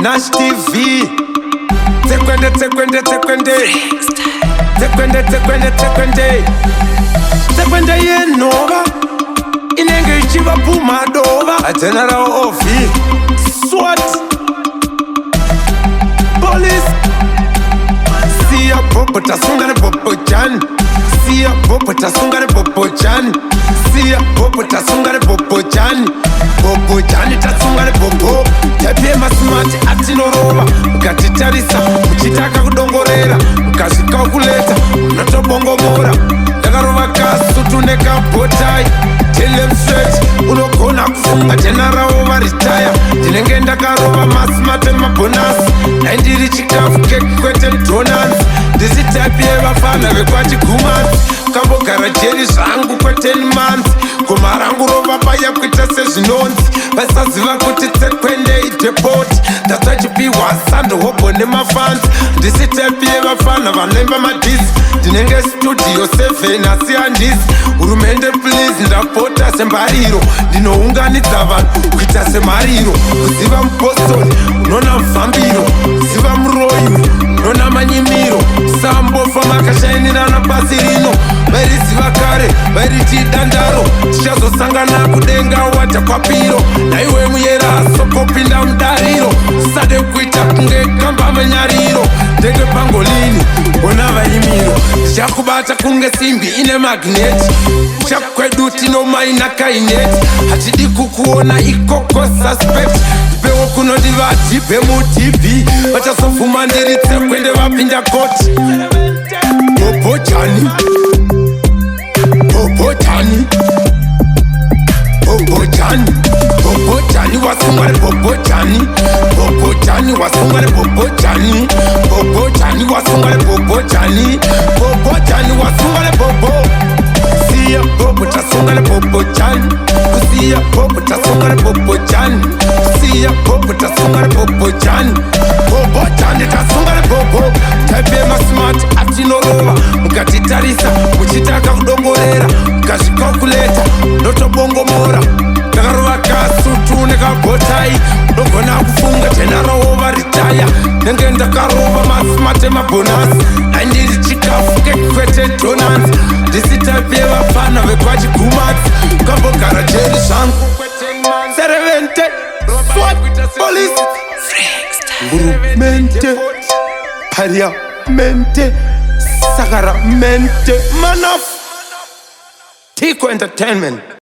Nash TV. Tekwende yenova inenge ichiva pumadova ajenera ofi SWAT police siya popo tasungane popo chan siya popo tasungane popo chan siya popo tasungane popo chan tasungane popo tepe masimati atinorova mukatitarisa muchitaka kudongorera mukasvika kuleta unotobongomora ndakarova kasutu nekabotai telemstraight unogona kufunga jenarawo varitaya ndinenge ndakarova masimati emabhonasi naindiri chikafu kekwete donans ndisi type yevafana vekwachigumanzi kambogara jeri zvangu kwe10 months goma rangu rova paya kuita sezvinonzi vasaziva kuti tsekwende idepoti ndatsvachipiwa sando hobo nemafanzi ndisi type yevafana vanoimba madhisi ndinenge studio 7 asi handisi hurumende please ndapota sembariro ndinounganidza vanhu kuita semhariro kuziva mupostori unona mufambiro kuziva muroyi unona manyimiro sambofa makashainirana pasi rino vairiziva kare vairiti dandaro tichazosangana kudenga wata kwapiro naiwe muyera sokopinda mudariro sade kuita kunge kamba manyariro ndenge pangolini ona vaimiro tichakubata kunge simbi ine magneti chakwedu tinomaina kaineti hatidi kukuona ikoko suspect pewo kunodivati pemutv vachazovhuma ndiri tsekwende vapinda koti bobojani wasungare bobojani wasungare bobojani wasungare bobojani wasungare bobo siya bobo tasungare bobojani kusiya bobo tasungare bobojani siya bobo tasungare bobojani tasungare bobo type masimati atinorova mukatitarisa muchitaka kudongorera mukazvikalkuleta notobongomora ndakarova kasutu nekabotai ndogona kufunga jenarawo varitaya nenge ndakarova masimati emabhonasi aindiri chikafu kekwete donans ndisi type yevafana vekwachigumatsi kambogara jeri zvangu serevente SWAT police hurumende pariamente sakaramente manaf Tico Entertainment.